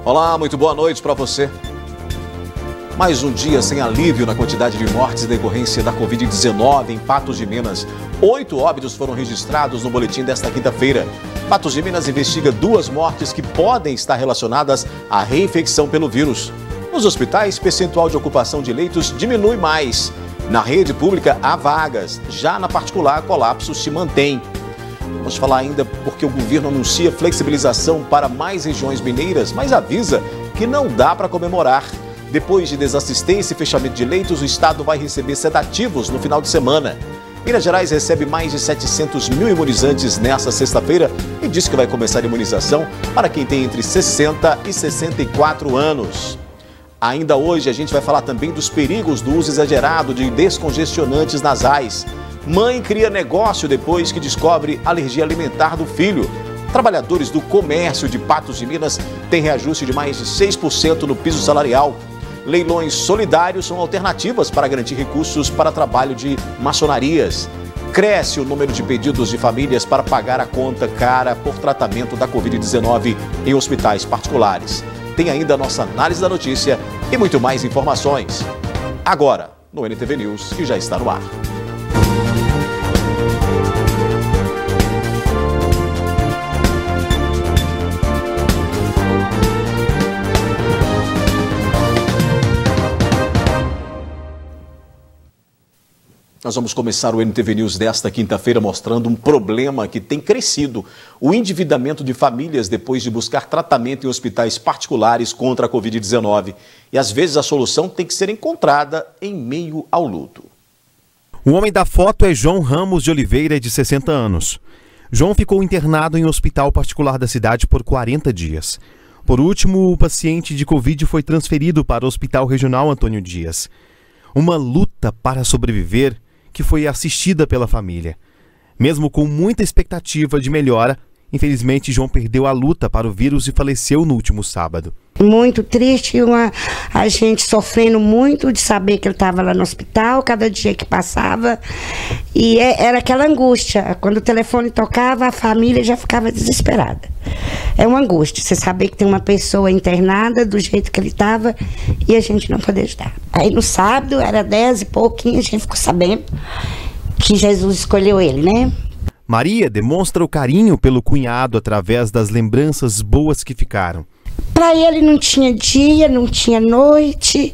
Olá, muito boa noite para você. Mais um dia sem alívio na quantidade de mortes em decorrência da Covid-19 em Patos de Minas. 8 óbitos foram registrados no boletim desta quinta-feira. Patos de Minas investiga 2 mortes que podem estar relacionadas à reinfecção pelo vírus. Nos hospitais, percentual de ocupação de leitos diminui mais. Na rede pública, há vagas. Já na particular, colapso se mantém. Vamos falar ainda porque o governo anuncia flexibilização para mais regiões mineiras, mas avisa que não dá para comemorar. Depois de desassistência e fechamento de leitos, o estado vai receber sedativos no final de semana. Minas Gerais recebe mais de 700 mil imunizantes nesta sexta-feira e diz que vai começar a imunização para quem tem entre 60 e 64 anos. Ainda hoje a gente vai falar também dos perigos do uso exagerado de descongestionantes nasais. Mãe cria negócio depois que descobre alergia alimentar do filho. Trabalhadores do comércio de Patos de Minas têm reajuste de mais de 6% no piso salarial. Leilões solidários são alternativas para garantir recursos para trabalho de maçonarias. Cresce o número de pedidos de famílias para pagar a conta cara por tratamento da Covid-19 em hospitais particulares. Tem ainda a nossa análise da notícia e muito mais informações. Agora, no NTV News, que já está no ar. Nós vamos começar o NTV News desta quinta-feira mostrando um problema que tem crescido. O endividamento de famílias depois de buscar tratamento em hospitais particulares contra a Covid-19. E às vezes a solução tem que ser encontrada em meio ao luto. O homem da foto é João Ramos de Oliveira, de 60 anos. João ficou internado em um hospital particular da cidade por 40 dias. Por último, o paciente de Covid foi transferido para o Hospital Regional Antônio Dias. Uma luta para sobreviver que foi assistida pela família. Mesmo com muita expectativa de melhora, infelizmente João perdeu a luta para o vírus e faleceu no último sábado. Muito triste, a gente sofrendo muito de saber que ele estava lá no hospital, cada dia que passava, e era aquela angústia. Quando o telefone tocava, a família já ficava desesperada. É uma angústia, você saber que tem uma pessoa internada do jeito que ele estava e a gente não poder ajudar. Aí no sábado, era 10 e pouquinho, a gente ficou sabendo que Jesus escolheu ele, né? Maria demonstra o carinho pelo cunhado através das lembranças boas que ficaram. Para ele não tinha dia, não tinha noite,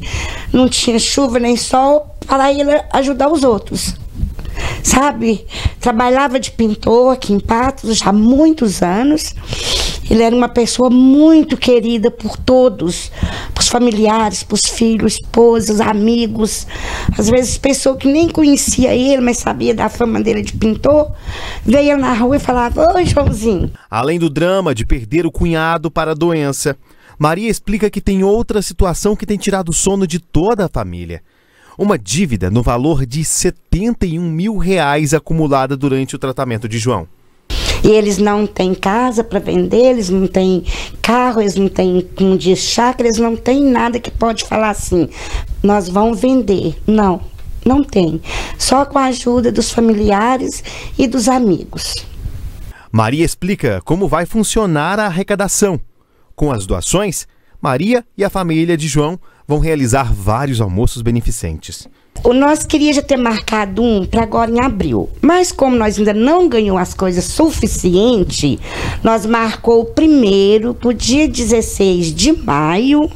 não tinha chuva nem sol, para ele ajudar os outros, sabe? Trabalhava de pintor aqui em Patos já há muitos anos. Ele era uma pessoa muito querida por todos, pros familiares, pros filhos, esposas, amigos. Às vezes pessoa que nem conhecia ele, mas sabia da fama dele de pintor, veio na rua e falava: "Oi, Joãozinho". Além do drama de perder o cunhado para a doença, Maria explica que tem outra situação que tem tirado o sono de toda a família. Uma dívida no valor de R$71 mil acumulada durante o tratamento de João. E eles não têm casa para vender, eles não têm carro, eles não têm, como diz, chácara, eles não têm nada que pode falar assim: nós vamos vender. Não, não tem. Só com a ajuda dos familiares e dos amigos. Maria explica como vai funcionar a arrecadação. Com as doações, Maria e a família de João vão realizar vários almoços beneficentes. Nós queríamos já ter marcado um para agora em abril, mas como nós ainda não ganhamos as coisas suficiente, nós marcou o primeiro para o dia 16 de maio,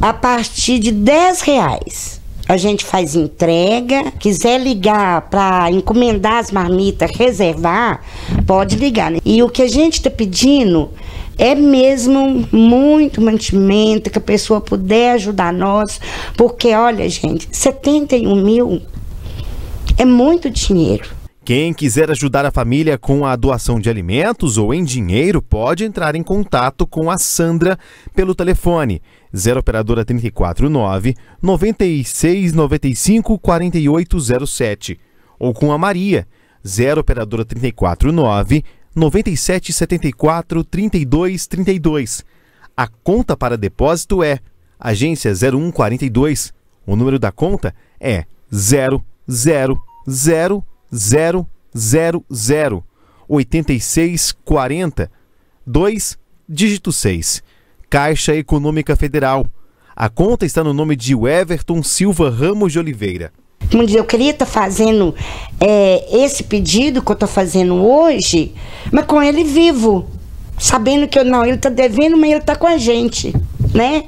a partir de R$10. A gente faz entrega. Quiser ligar para encomendar as marmitas, reservar, pode ligar, né? E o que a gente está pedindo é mesmo muito mantimento, que a pessoa puder ajudar nós, porque olha, gente, 71 mil é muito dinheiro. Quem quiser ajudar a família com a doação de alimentos ou em dinheiro, pode entrar em contato com a Sandra pelo telefone 0 operadora 349 96 95 4807 ou com a Maria 0 operadora 349 97 74 32 32. A conta para depósito é agência 0142. O número da conta é 000008640 2 dígito 6. Caixa Econômica Federal. A conta está no nome de Everton Silva Ramos de Oliveira. Eu queria estar fazendo esse pedido que eu estou fazendo hoje, mas com ele vivo, sabendo que ele está devendo, mas ele está com a gente, né?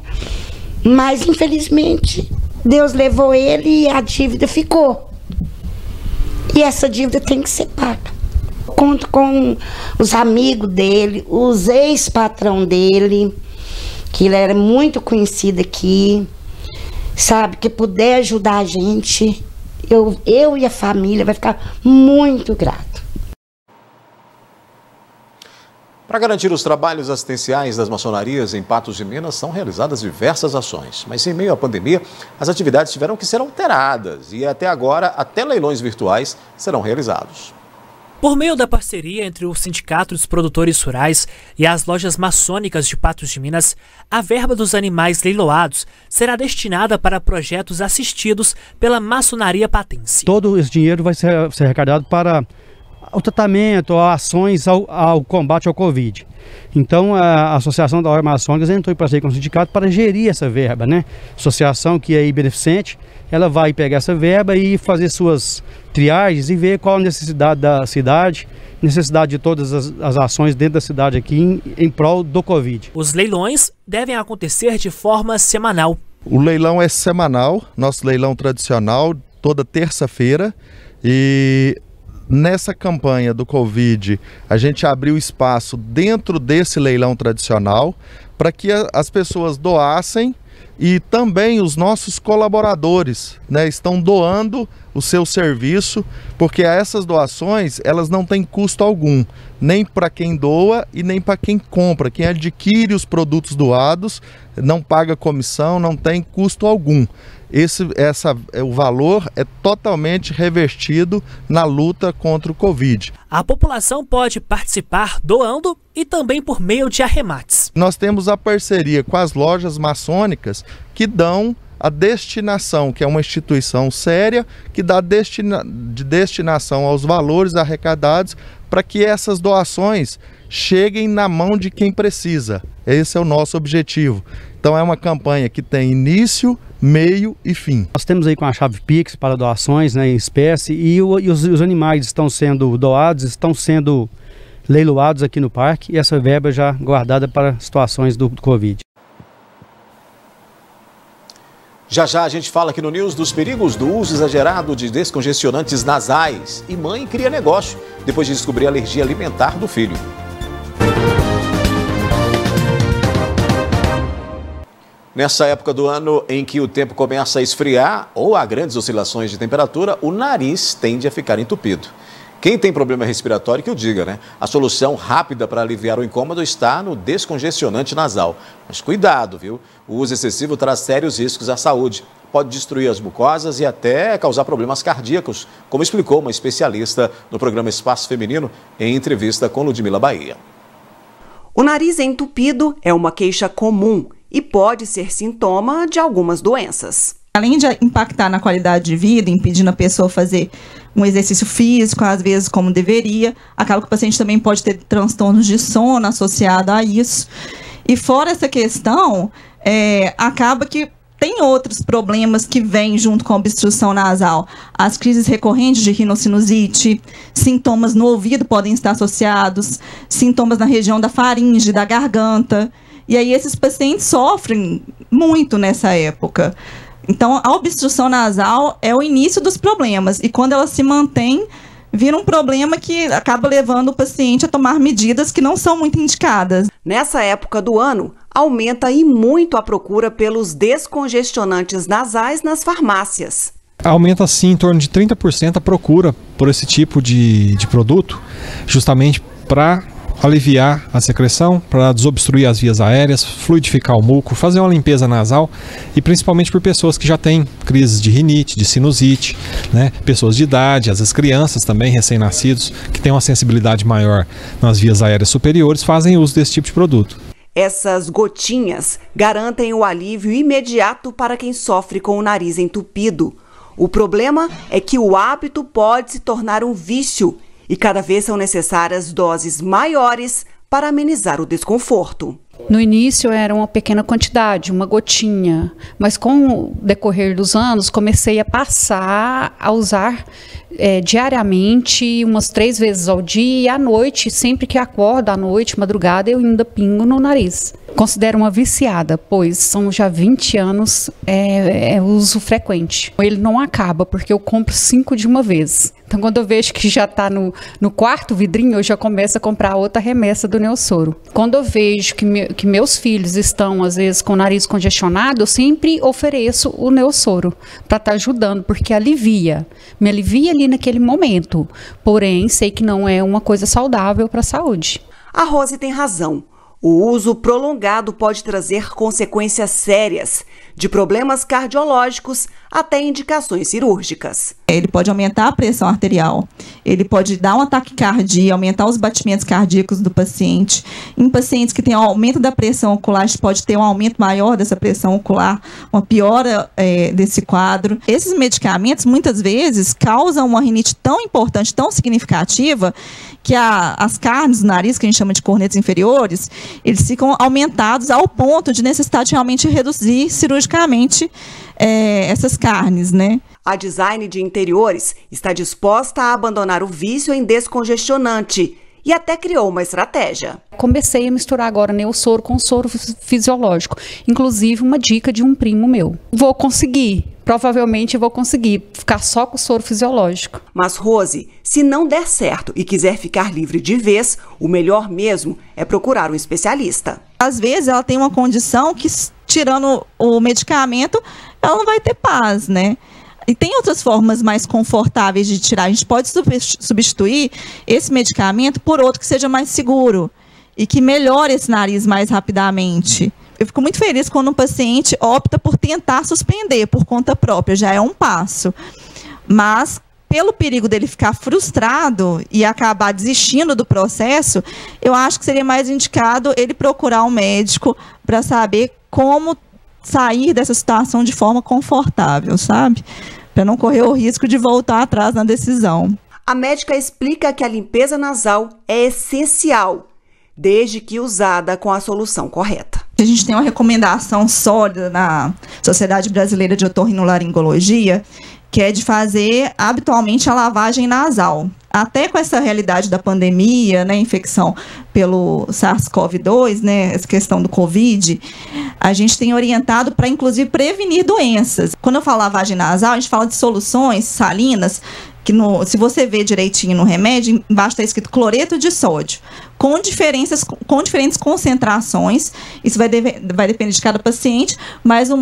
Mas infelizmente Deus levou ele e a dívida ficou. E essa dívida tem que ser paga. Conto com os amigos dele, os ex-patrão dele, que ele era muito conhecido aqui, sabe, que puder ajudar a gente, eu e a família vai ficar muito grato. Para garantir os trabalhos assistenciais das maçonarias em Patos de Minas, são realizadas diversas ações. Mas em meio à pandemia, as atividades tiveram que ser alteradas e até agora, até leilões virtuais serão realizados. Por meio da parceria entre o Sindicato dos Produtores Rurais e as lojas maçônicas de Patos de Minas, a verba dos animais leiloados será destinada para projetos assistidos pela maçonaria patense. Todo esse dinheiro vai ser arrecadado para o tratamento, ações ao combate ao Covid. Então a Associação da Ordem Maçônica entrou em parceria com o sindicato para gerir essa verba, né? Associação que é beneficente, ela vai pegar essa verba e fazer suas triagens e ver qual a necessidade da cidade, necessidade de todas as ações dentro da cidade aqui em prol do Covid. Os leilões devem acontecer de forma semanal. O leilão é semanal, nosso leilão tradicional, toda terça-feira, e nessa campanha do Covid, a gente abriu espaço dentro desse leilão tradicional para que as pessoas doassem e também os nossos colaboradores, né, estão doando o seu serviço, porque essas doações elas não têm custo algum, nem para quem doa e nem para quem compra. Quem adquire os produtos doados não paga comissão, não tem custo algum. O valor é totalmente revertido na luta contra o Covid. A população pode participar doando e também por meio de arremates. Nós temos a parceria com as lojas maçônicas que dão a destinação, que é uma instituição séria, que dá destinação aos valores arrecadados para que essas doações cheguem na mão de quem precisa. Esse é o nosso objetivo. Então é uma campanha que tem início, meio e fim. Nós temos aí com a chave Pix para doações, né, em espécie, e os animais estão sendo doados, estão sendo leiloados aqui no parque, e essa verba já guardada para situações do Covid. Já já a gente fala aqui no News dos perigos do uso exagerado de descongestionantes nasais. E mãe cria negócio depois de descobrir a alergia alimentar do filho. Nessa época do ano em que o tempo começa a esfriar ou há grandes oscilações de temperatura, o nariz tende a ficar entupido. Quem tem problema respiratório que o diga, né? A solução rápida para aliviar o incômodo está no descongestionante nasal. Mas cuidado, viu? O uso excessivo traz sérios riscos à saúde. Pode destruir as mucosas e até causar problemas cardíacos, como explicou uma especialista no programa Espaço Feminino em entrevista com Ludmila Bahia. O nariz entupido é uma queixa comum e pode ser sintoma de algumas doenças. Além de impactar na qualidade de vida, impedindo a pessoa fazer um exercício físico, às vezes como deveria, acaba que o paciente também pode ter transtornos de sono associado a isso. E fora essa questão, acaba que tem outros problemas que vêm junto com a obstrução nasal. As crises recorrentes de rinocinusite, sintomas no ouvido podem estar associados, sintomas na região da faringe, da garganta. E aí esses pacientes sofrem muito nessa época. Então, a obstrução nasal é o início dos problemas. E quando ela se mantém, vira um problema que acaba levando o paciente a tomar medidas que não são muito indicadas. Nessa época do ano, aumenta e muito a procura pelos descongestionantes nasais nas farmácias. Aumenta, sim, em torno de 30% a procura por esse tipo de produto, justamente para aliviar a secreção, para desobstruir as vias aéreas, fluidificar o muco, fazer uma limpeza nasal, e principalmente por pessoas que já têm crises de rinite, de sinusite, né? Pessoas de idade, às vezes crianças também, recém-nascidos, que têm uma sensibilidade maior nas vias aéreas superiores, fazem uso desse tipo de produto. Essas gotinhas garantem o alívio imediato para quem sofre com o nariz entupido. O problema é que o hábito pode se tornar um vício e cada vez são necessárias doses maiores para amenizar o desconforto. No início era uma pequena quantidade, uma gotinha, mas com o decorrer dos anos comecei a passar a usar diariamente, umas 3 vezes ao dia, e à noite, sempre que acordo, à noite, madrugada, eu ainda pingo no nariz. Considero uma viciada, pois são já 20 anos uso frequente. Ele não acaba, porque eu compro 5 de uma vez. Então, quando eu vejo que já está no 4º vidrinho, eu já começo a comprar outra remessa do Neossoro. Quando eu vejo que meus filhos estão, às vezes, com o nariz congestionado, eu sempre ofereço o Neossoro para estar ajudando, porque me alivia ali naquele momento. Porém, sei que não é uma coisa saudável para a saúde. A Rose tem razão. O uso prolongado pode trazer consequências sérias, de problemas cardiológicos até indicações cirúrgicas. Ele pode aumentar a pressão arterial, ele pode dar um ataque cardíaco, aumentar os batimentos cardíacos do paciente. Em pacientes que têm um aumento da pressão ocular, a gente pode ter um aumento maior dessa pressão ocular, uma piora desse quadro. Esses medicamentos, muitas vezes, causam uma rinite tão importante, tão significativa, que as carnes do nariz, que a gente chama de cornetas inferiores, eles ficam aumentados ao ponto de necessitar de realmente reduzir cirurgicamente essas carnes, né? A Design de Interiores está disposta a abandonar o vício em descongestionante e até criou uma estratégia. Comecei a misturar agora Neossoro com soro fisiológico, inclusive uma dica de um primo meu. Vou conseguir, provavelmente vou conseguir ficar só com o soro fisiológico. Mas, Rose, se não der certo e quiser ficar livre de vez, o melhor mesmo é procurar um especialista. Às vezes ela tem uma condição que, tirando o medicamento, ela não vai ter paz, né? E tem outras formas mais confortáveis de tirar. A gente pode substituir esse medicamento por outro que seja mais seguro e que melhore esse nariz mais rapidamente. Eu fico muito feliz quando um paciente opta por tentar suspender por conta própria, já é um passo. Mas, pelo perigo dele ficar frustrado e acabar desistindo do processo, eu acho que seria mais indicado ele procurar um médico para saber como sair dessa situação de forma confortável, sabe? Para não correr o risco de voltar atrás na decisão. A médica explica que a limpeza nasal é essencial, desde que usada com a solução correta. A gente tem uma recomendação sólida na Sociedade Brasileira de Otorrinolaringologia, que é de fazer habitualmente a lavagem nasal. Até com essa realidade da pandemia, né, infecção pelo SARS-CoV-2, né, essa questão do Covid, a gente tem orientado para, inclusive, prevenir doenças. Quando eu falo lavagem nasal, a gente fala de soluções salinas, que se você ver direitinho no remédio, embaixo está escrito cloreto de sódio, com diferentes concentrações. Isso vai depender de cada paciente, mas o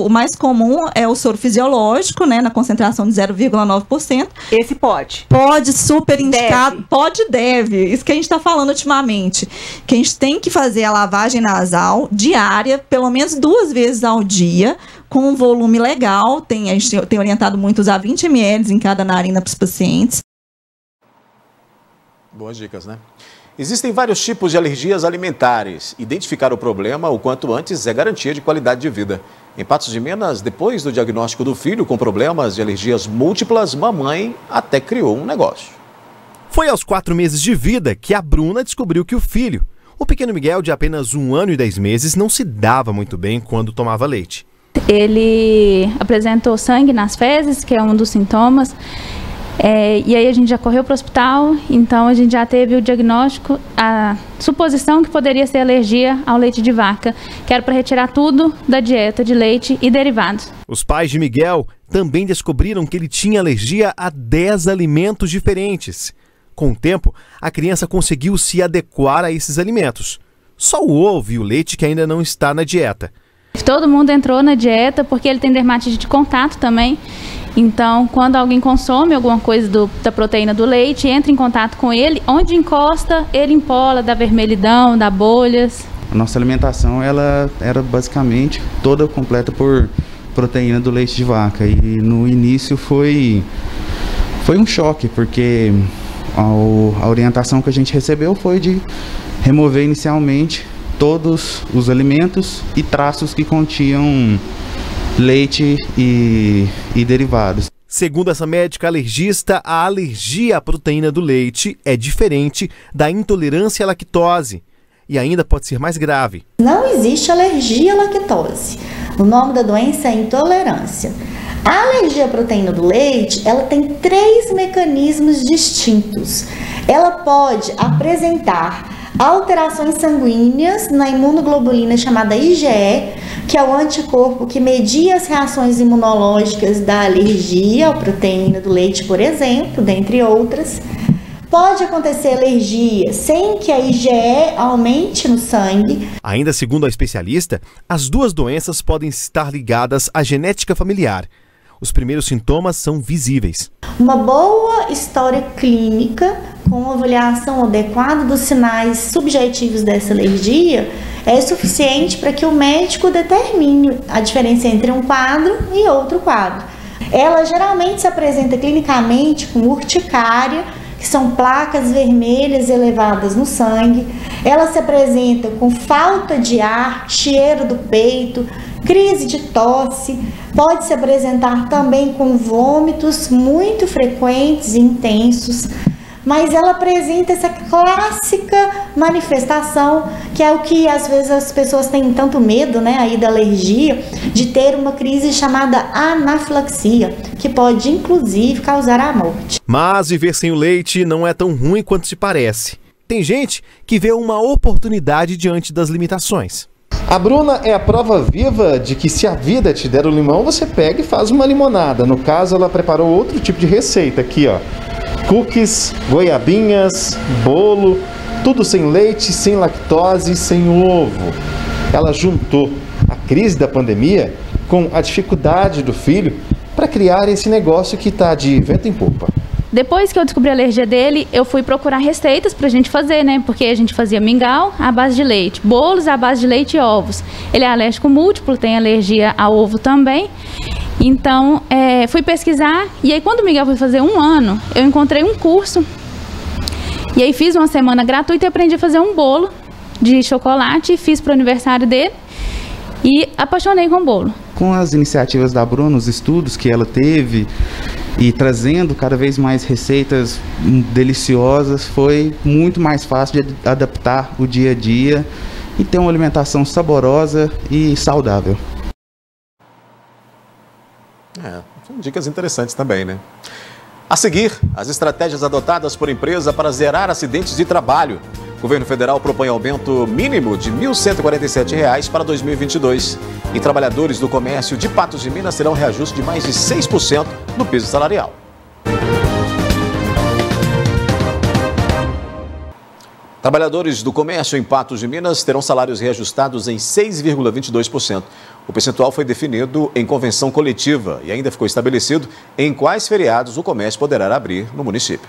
mais comum é o soro fisiológico, né, na concentração de 0,9%. Esse pode? Pode, super indicado. Pode e deve. Isso que a gente está falando ultimamente. Que a gente tem que fazer a lavagem nasal diária, pelo menos 2 vezes ao dia, com um volume legal. A gente tem orientado muito a usar 20 ml em cada narina para os pacientes. Boas dicas, né? Existem vários tipos de alergias alimentares. Identificar o problema o quanto antes é garantia de qualidade de vida. Em Patos de Minas, depois do diagnóstico do filho com problemas de alergias múltiplas, mamãe até criou um negócio. Foi aos 4 meses de vida que a Bruna descobriu que o filho, o pequeno Miguel, de apenas 1 ano e 10 meses, não se dava muito bem quando tomava leite. Ele apresentou sangue nas fezes, que é um dos sintomas. E aí a gente já correu para o hospital, então a gente já teve o diagnóstico, a suposição que poderia ser alergia ao leite de vaca, que era para retirar tudo da dieta de leite e derivados. Os pais de Miguel também descobriram que ele tinha alergia a 10 alimentos diferentes. Com o tempo, a criança conseguiu se adequar a esses alimentos. Só o ovo e o leite que ainda não está na dieta. Todo mundo entrou na dieta porque ele tem dermatite de contato também. Então, quando alguém consome alguma coisa da proteína do leite, entra em contato com ele, onde encosta, ele empola, dá vermelhidão, dá bolhas. A nossa alimentação ela era basicamente toda completa por proteína do leite de vaca. E no início foi um choque, porque a orientação que a gente recebeu foi de remover inicialmente todos os alimentos e traços que continham leite e derivados. Segundo essa médica alergista, a alergia à proteína do leite é diferente da intolerância à lactose. e ainda pode ser mais grave. Não existe alergia à lactose. O nome da doença é intolerância. A alergia à proteína do leite, ela tem 3 mecanismos distintos. Ela pode apresentar alterações sanguíneas na imunoglobulina chamada IgE, que é o anticorpo que media as reações imunológicas da alergia à proteína do leite, por exemplo, dentre outras. Pode acontecer alergia sem que a IgE aumente no sangue. Ainda segundo a especialista, as duas doenças podem estar ligadas à genética familiar. Os primeiros sintomas são visíveis. Uma boa história clínica, com avaliação adequada dos sinais subjetivos dessa alergia, é suficiente para que o médico determine a diferença entre um quadro e outro quadro. Ela geralmente se apresenta clinicamente com urticária, que são placas vermelhas elevadas no sangue. Ela se apresenta com falta de ar, cheiro do peito, crise de tosse. Pode se apresentar também com vômitos muito frequentes e intensos. Mas ela apresenta essa clássica manifestação, que é o que às vezes as pessoas têm tanto medo, né, aí da alergia, de ter uma crise chamada anafilaxia, que pode inclusive causar a morte. Mas viver sem o leite não é tão ruim quanto se parece. Tem gente que vê uma oportunidade diante das limitações. A Bruna é a prova viva de que se a vida te der o limão, você pega e faz uma limonada. No caso, ela preparou outro tipo de receita aqui, ó. Cookies, goiabinhas, bolo, tudo sem leite, sem lactose, sem ovo. Ela juntou a crise da pandemia com a dificuldade do filho para criar esse negócio que está de vento em popa. Depois que eu descobri a alergia dele, eu fui procurar receitas pra gente fazer, né? Porque a gente fazia mingau à base de leite, bolos à base de leite e ovos. Ele é alérgico múltiplo, tem alergia a ovo também. Então, fui pesquisar e aí quando o Miguel foi fazer 1 ano, eu encontrei um curso. E aí fiz uma semana gratuita e aprendi a fazer um bolo de chocolate, fiz pro aniversário dele e apaixonei com o bolo. Com as iniciativas da Bruna, os estudos que ela teve e trazendo cada vez mais receitas deliciosas, foi muito mais fácil de adaptar o dia a dia e ter uma alimentação saborosa e saudável. São dicas interessantes também, né? A seguir, as estratégias adotadas por empresa para zerar acidentes de trabalho. O governo federal propõe aumento mínimo de R$ 1.147 para 2022. E trabalhadores do comércio de Patos de Minas terão reajuste de mais de 6% no piso salarial. Trabalhadores do comércio em Patos de Minas terão salários reajustados em 6,22%. O percentual foi definido em convenção coletiva e ainda ficou estabelecido em quais feriados o comércio poderá abrir no município.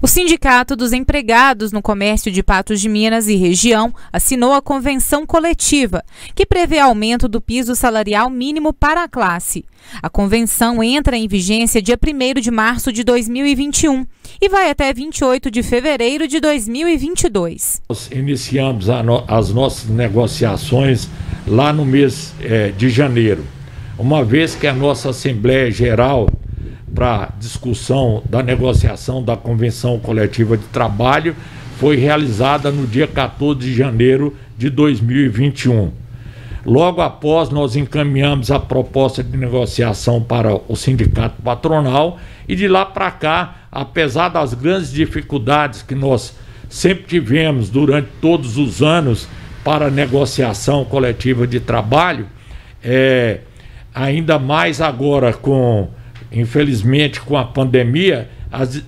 O Sindicato dos Empregados no Comércio de Patos de Minas e região assinou a convenção coletiva, que prevê aumento do piso salarial mínimo para a classe. A convenção entra em vigência dia 1º de março de 2021 e vai até 28 de fevereiro de 2022. Nós iniciamos as nossas negociações lá no mês de janeiro, uma vez que a nossa Assembleia Geral para discussão da negociação da Convenção Coletiva de Trabalho foi realizada no dia 14 de janeiro de 2021. Logo após, nós encaminhamos a proposta de negociação para o sindicato patronal e de lá para cá, apesar das grandes dificuldades que nós sempre tivemos durante todos os anos para a negociação coletiva de trabalho, ainda mais agora infelizmente com a pandemia,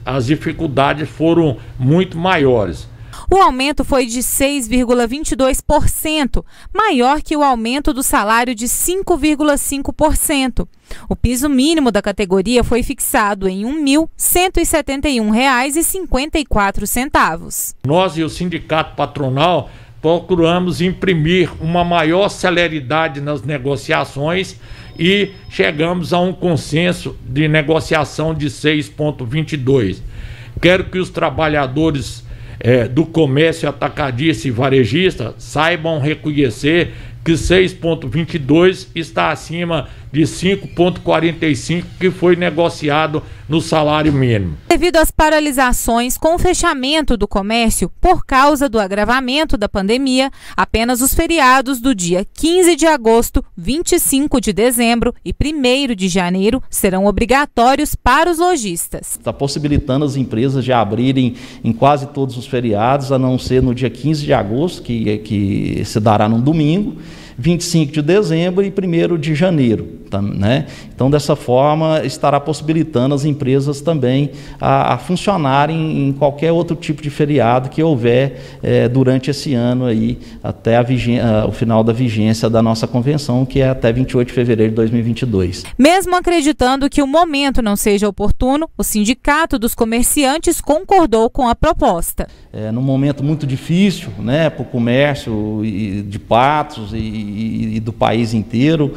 as dificuldades foram muito maiores. O aumento foi de 6,22%, maior que o aumento do salário de 5,5%. O piso mínimo da categoria foi fixado em R$ 1.171,54. Nós e o sindicato patronal procuramos imprimir uma maior celeridade nas negociações e chegamos a um consenso de negociação de 6,22. Quero que os trabalhadores do comércio atacadista e varejista saibam reconhecer que 6,22 está acima de 5,45 que foi negociado no salário mínimo. Devido às paralisações com o fechamento do comércio por causa do agravamento da pandemia, apenas os feriados do dia 15 de agosto, 25 de dezembro e 1º de janeiro serão obrigatórios para os lojistas. Está possibilitando as empresas de abrirem em quase todos os feriados, a não ser no dia 15 de agosto, que se dará no domingo, 25 de dezembro e 1º de janeiro. Né? Então, dessa forma, estará possibilitando as empresas também a funcionarem em qualquer outro tipo de feriado que houver durante esse ano, aí, até o final da vigência da nossa convenção, que é até 28 de fevereiro de 2022. Mesmo acreditando que o momento não seja oportuno, o Sindicato dos Comerciantes concordou com a proposta. Num momento muito difícil, né, para o comércio de Patos e do país inteiro,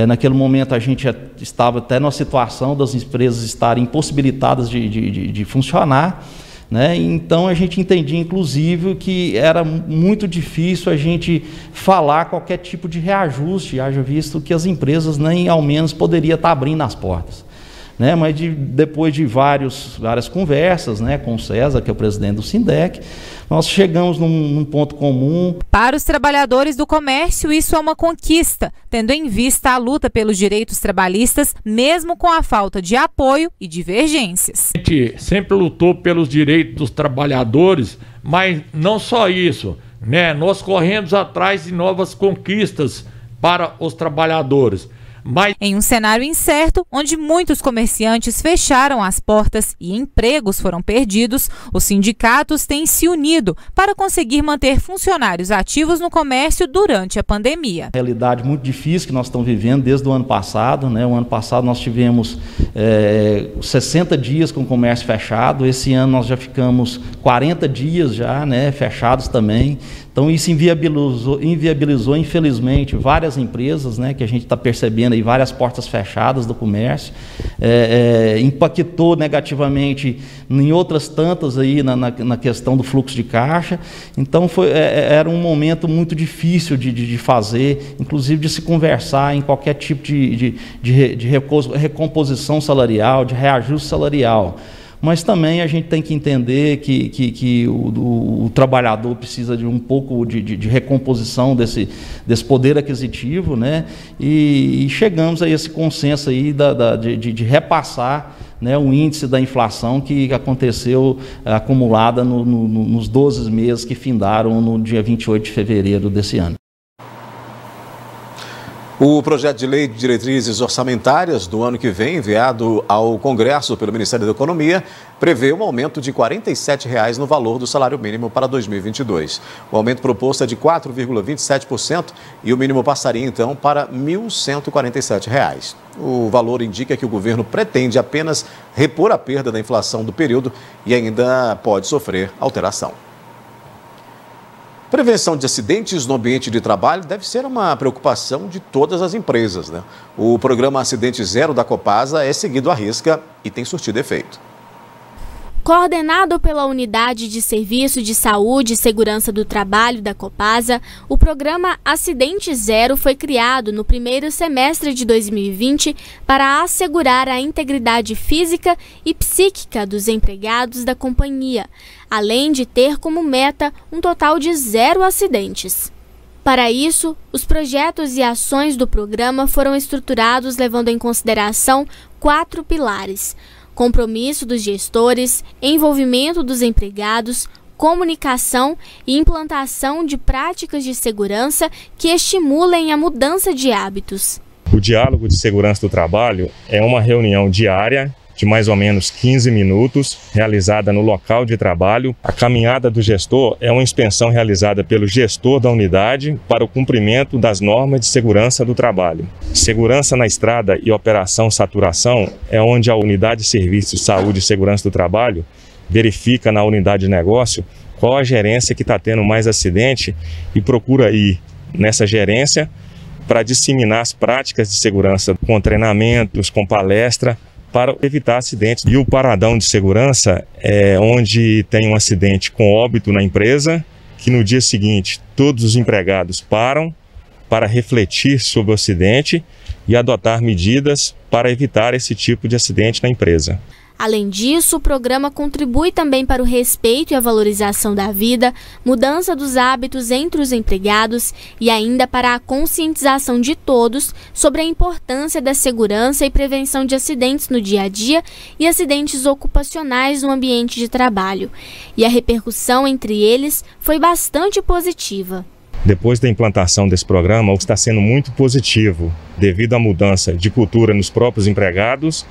naquele momento a gente já estava até numa situação das empresas estarem impossibilitadas de funcionar, né? Então a gente entendia inclusive que era muito difícil a gente falar qualquer tipo de reajuste, haja visto que as empresas nem ao menos poderiam estar abrindo as portas. Né, mas depois de várias conversas, né, com o César, que é o presidente do Sindec, nós chegamos num ponto comum. Para os trabalhadores do comércio, isso é uma conquista, tendo em vista a luta pelos direitos trabalhistas, mesmo com a falta de apoio e divergências. A gente sempre lutou pelos direitos dos trabalhadores, mas não só isso, né? Nós corremos atrás de novas conquistas para os trabalhadores. Em um cenário incerto, onde muitos comerciantes fecharam as portas e empregos foram perdidos, os sindicatos têm se unido para conseguir manter funcionários ativos no comércio durante a pandemia. Realidade muito difícil que nós estamos vivendo desde o ano passado, né? O ano passado nós tivemos 60 dias com o comércio fechado, esse ano nós já ficamos 40 dias já, né, fechados também. Então isso inviabilizou infelizmente várias empresas, né, que a gente está percebendo aí, várias portas fechadas do comércio, impactou negativamente em outras tantas aí na questão do fluxo de caixa. Então era um momento muito difícil de fazer, inclusive de se conversar em qualquer tipo de recomposição salarial, de reajuste salarial. Mas também a gente tem que entender que o trabalhador precisa de um pouco de recomposição desse poder aquisitivo, né? E chegamos a esse consenso aí de repassar, né, o índice da inflação que aconteceu acumulada nos 12 meses que findaram no dia 28 de fevereiro desse ano. O projeto de lei de diretrizes orçamentárias do ano que vem, enviado ao Congresso pelo Ministério da Economia, prevê um aumento de R$ 47,00 no valor do salário mínimo para 2022. O aumento proposto é de 4,27% e o mínimo passaria então para R$ 1.147. O valor indica que o governo pretende apenas repor a perda da inflação do período e ainda pode sofrer alteração. Prevenção de acidentes no ambiente de trabalho deve ser uma preocupação de todas as empresas, né? O programa Acidente Zero da Copasa é seguido à risca e tem surtido efeito. Coordenado pela Unidade de Serviço de Saúde e Segurança do Trabalho da Copasa, o programa Acidente Zero foi criado no primeiro semestre de 2020 para assegurar a integridade física e psíquica dos empregados da companhia, além de ter como meta um total de 0 acidentes. Para isso, os projetos e ações do programa foram estruturados levando em consideração 4 pilares: compromisso dos gestores, envolvimento dos empregados, comunicação e implantação de práticas de segurança que estimulem a mudança de hábitos. O diálogo de segurança do trabalho é uma reunião diária de mais ou menos 15 minutos, realizada no local de trabalho. A caminhada do gestor é uma inspeção realizada pelo gestor da unidade para o cumprimento das normas de segurança do trabalho. Segurança na estrada e operação saturação é onde a unidade de serviços de saúde e segurança do trabalho verifica na unidade de negócio qual a gerência que está tendo mais acidente e procura ir nessa gerência para disseminar as práticas de segurança com treinamentos, com palestra, para evitar acidentes. E o paradão de segurança é onde tem um acidente com óbito na empresa, que no dia seguinte todos os empregados param para refletir sobre o acidente e adotar medidas para evitar esse tipo de acidente na empresa. Além disso, o programa contribui também para o respeito e a valorização da vida, mudança dos hábitos entre os empregados e ainda para a conscientização de todos sobre a importância da segurança e prevenção de acidentes no dia a dia e acidentes ocupacionais no ambiente de trabalho. E a repercussão entre eles foi bastante positiva. Depois da implantação desse programa, o que está sendo muito positivo devido à mudança de cultura nos próprios empregados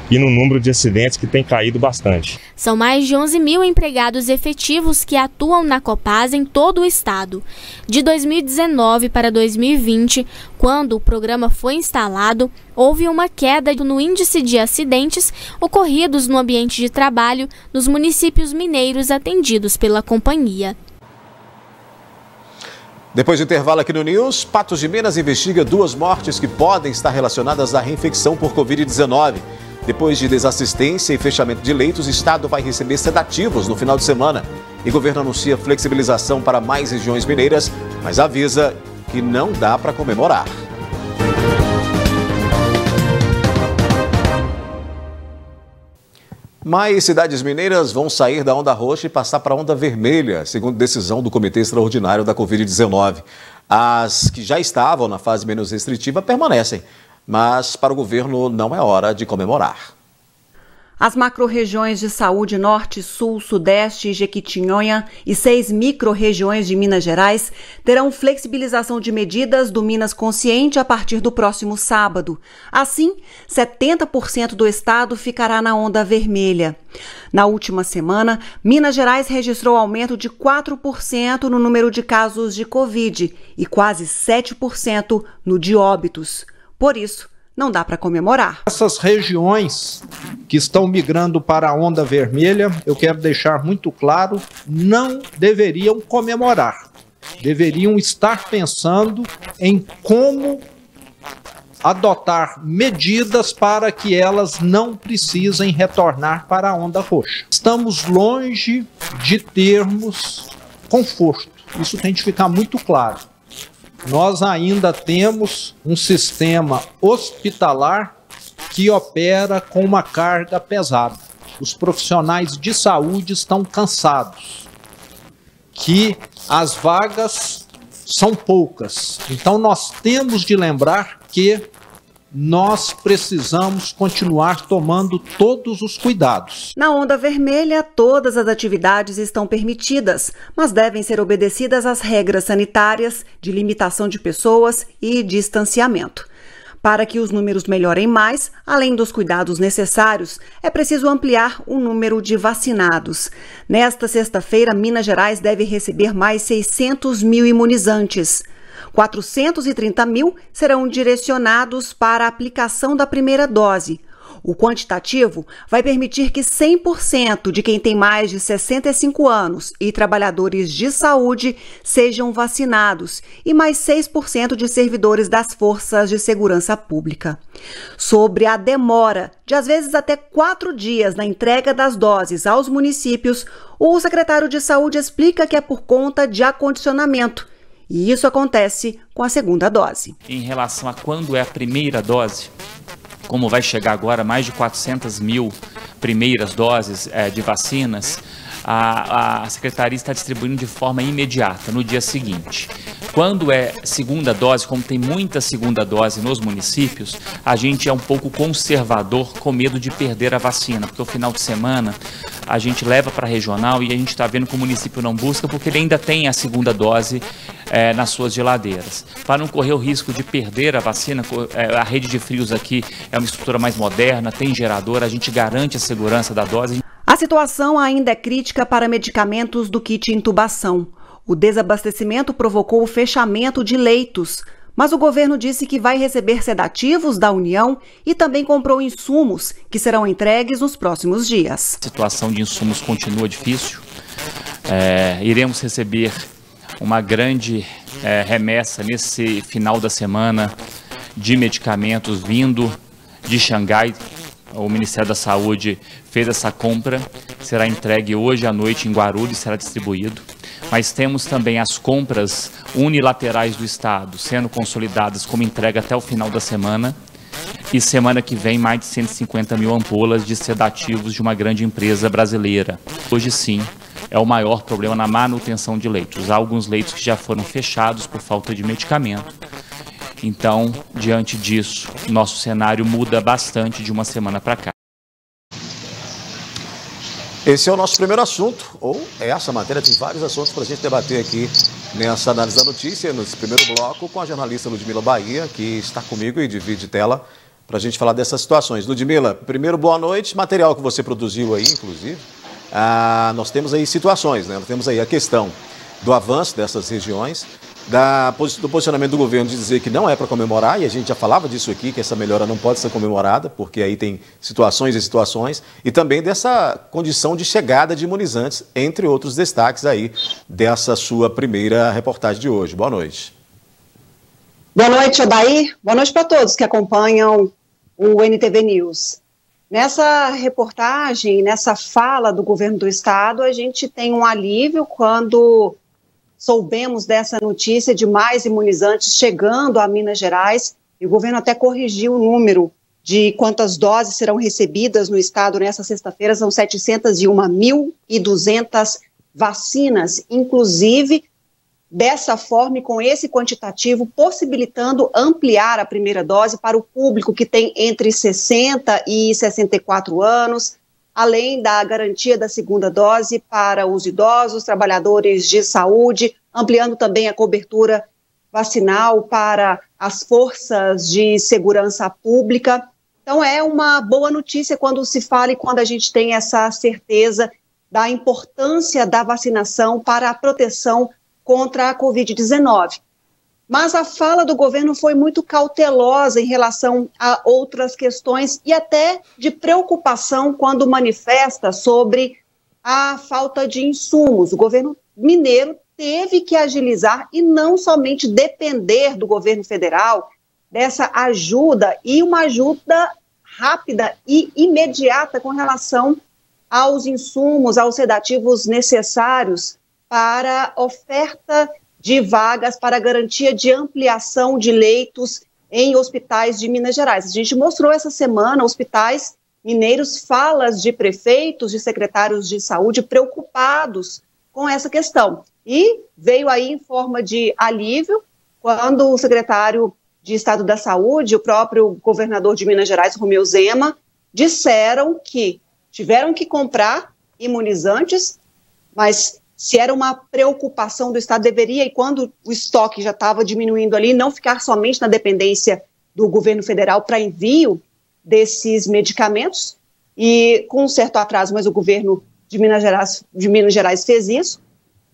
e no número de acidentes que tem caído bastante. São mais de 11 mil empregados efetivos que atuam na Copasa em todo o estado. De 2019 para 2020, quando o programa foi instalado, houve uma queda no índice de acidentes ocorridos no ambiente de trabalho nos municípios mineiros atendidos pela companhia. Depois do intervalo aqui no News, Patos de Minas investiga 2 mortes que podem estar relacionadas à reinfecção por Covid-19. Depois de desassistência e fechamento de leitos, o estado vai receber sedativos no final de semana. E o governo anuncia flexibilização para mais regiões mineiras, mas avisa que não dá para comemorar. Mais cidades mineiras vão sair da onda roxa e passar para a onda vermelha, segundo decisão do Comitê Extraordinário da Covid-19. As que já estavam na fase menos restritiva permanecem, mas para o governo não é hora de comemorar. As macro-regiões de saúde Norte, Sul, Sudeste e Jequitinhonha e 6 micro-regiões de Minas Gerais terão flexibilização de medidas do Minas Consciente a partir do próximo sábado. Assim, 70% do estado ficará na onda vermelha. Na última semana, Minas Gerais registrou aumento de 4% no número de casos de Covid e quase 7% no de óbitos. Por isso, não dá para comemorar. Essas regiões que estão migrando para a onda vermelha, eu quero deixar muito claro, não deveriam comemorar. Deveriam estar pensando em como adotar medidas para que elas não precisem retornar para a onda roxa. Estamos longe de termos conforto. Isso tem de ficar muito claro. Nós ainda temos um sistema hospitalar que opera com uma carga pesada. Os profissionais de saúde estão cansados, que as vagas são poucas. Então nós temos de lembrar que nós precisamos continuar tomando todos os cuidados. Na onda vermelha, todas as atividades estão permitidas, mas devem ser obedecidas às regras sanitárias de limitação de pessoas e distanciamento. Para que os números melhorem mais, além dos cuidados necessários, é preciso ampliar o número de vacinados. Nesta sexta-feira, Minas Gerais deve receber mais 600 mil imunizantes. 430 mil serão direcionados para a aplicação da primeira dose. O quantitativo vai permitir que 100% de quem tem mais de 65 anos e trabalhadores de saúde sejam vacinados e mais 6% de servidores das forças de segurança pública. Sobre a demora de às vezes até 4 dias na entrega das doses aos municípios, o secretário de Saúde explica que é por conta de acondicionamento. E isso acontece com a segunda dose. Em relação a quando é a primeira dose, como vai chegar agora mais de 400 mil primeiras doses de vacinas, a Secretaria está distribuindo de forma imediata, no dia seguinte. Quando é segunda dose, como tem muita segunda dose nos municípios, a gente é um pouco conservador com medo de perder a vacina, porque o final de semana a gente leva para a regional e a gente está vendo que o município não busca porque ele ainda tem a segunda dose nas suas geladeiras. Para não correr o risco de perder a vacina, a rede de frios aqui é uma estrutura mais moderna, tem gerador, a gente garante a segurança da dose. A situação ainda é crítica para medicamentos do kit intubação. O desabastecimento provocou o fechamento de leitos, mas o governo disse que vai receber sedativos da União e também comprou insumos que serão entregues nos próximos dias. A situação de insumos continua difícil. Iremos receber uma grande remessa nesse final da semana de medicamentos vindo de Xangai. O Ministério da Saúde fez essa compra, será entregue hoje à noite em Guarulhos, será distribuído. Mas temos também as compras unilaterais do Estado sendo consolidadas como entrega até o final da semana E semana que vem, mais de 150 mil ampolas de sedativos de uma grande empresa brasileira. Hoje sim, é o maior problema na manutenção de leitos. Há alguns leitos que já foram fechados por falta de medicamento. Então, diante disso, nosso cenário muda bastante de uma semana para cá. Esse é o nosso primeiro assunto, ou essa matéria tem vários assuntos para a gente debater aqui nessa análise da notícia, nesse primeiro bloco, com a jornalista Ludmila Bahia, que está comigo e divide tela para a gente falar dessas situações. Ludmila, primeiro, boa noite. Material que você produziu aí, inclusive, nós temos aí situações, né? Nós temos aí a questão do avanço dessas regiões, do posicionamento do governo de dizer que não é para comemorar, e a gente já falava disso aqui, que essa melhora não pode ser comemorada, porque aí tem situações e situações, e também dessa condição de chegada de imunizantes, entre outros destaques aí dessa sua primeira reportagem de hoje. Boa noite. Boa noite, Odair. Boa noite para todos que acompanham o NTV News. Nessa reportagem, nessa fala do governo do estado, a gente tem um alívio quando soubemos dessa notícia de mais imunizantes chegando a Minas Gerais, e o governo até corrigiu o número de quantas doses serão recebidas no estado nessa sexta-feira. São 701.200 vacinas, inclusive dessa forma e com esse quantitativo, possibilitando ampliar a primeira dose para o público que tem entre 60 e 64 anos, além da garantia da segunda dose para os idosos, trabalhadores de saúde, ampliando também a cobertura vacinal para as forças de segurança pública. Então é uma boa notícia quando se fala e quando a gente tem essa certeza da importância da vacinação para a proteção contra a Covid-19. Mas a fala do governo foi muito cautelosa em relação a outras questões e até de preocupação quando manifesta sobre a falta de insumos. O governo mineiro teve que agilizar e não somente depender do governo federal dessa ajuda, e uma ajuda rápida e imediata com relação aos insumos, aos sedativos necessários para oferta de vagas, para garantia de ampliação de leitos em hospitais de Minas Gerais. A gente mostrou essa semana hospitais mineiros, falas de prefeitos, de secretários de saúde preocupados com essa questão. E veio aí em forma de alívio quando o secretário de Estado da Saúde, o próprio governador de Minas Gerais, Romeu Zema, disseram que tiveram que comprar imunizantes, mas se era uma preocupação do Estado, deveria, e quando o estoque já estava diminuindo ali, não ficar somente na dependência do governo federal para envio desses medicamentos, e com um certo atraso, mas o governo de Minas Gerais fez isso,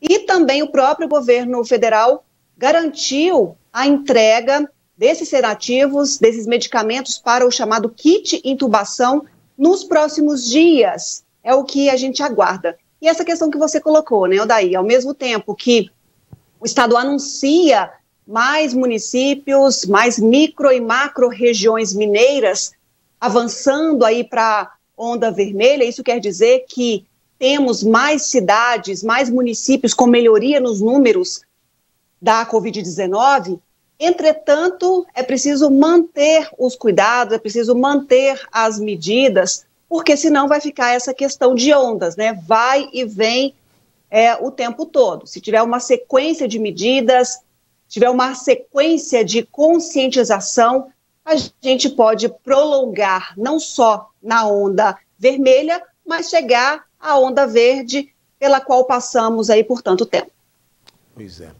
e também o próprio governo federal garantiu a entrega desses sedativos, desses medicamentos para o chamado kit intubação nos próximos dias. É o que a gente aguarda. E essa questão que você colocou, né, Odair, ao mesmo tempo que o Estado anuncia mais municípios, mais micro e macro regiões mineiras avançando aí para a onda vermelha, isso quer dizer que temos mais cidades, mais municípios com melhoria nos números da Covid-19. Entretanto, é preciso manter os cuidados, é preciso manter as medidas, porque senão vai ficar essa questão de ondas, né? Vai e vem o tempo todo. Se tiver uma sequência de medidas, tiver uma sequência de conscientização, a gente pode prolongar não só na onda vermelha, mas chegar à onda verde, pela qual passamos aí por tanto tempo. Pois é.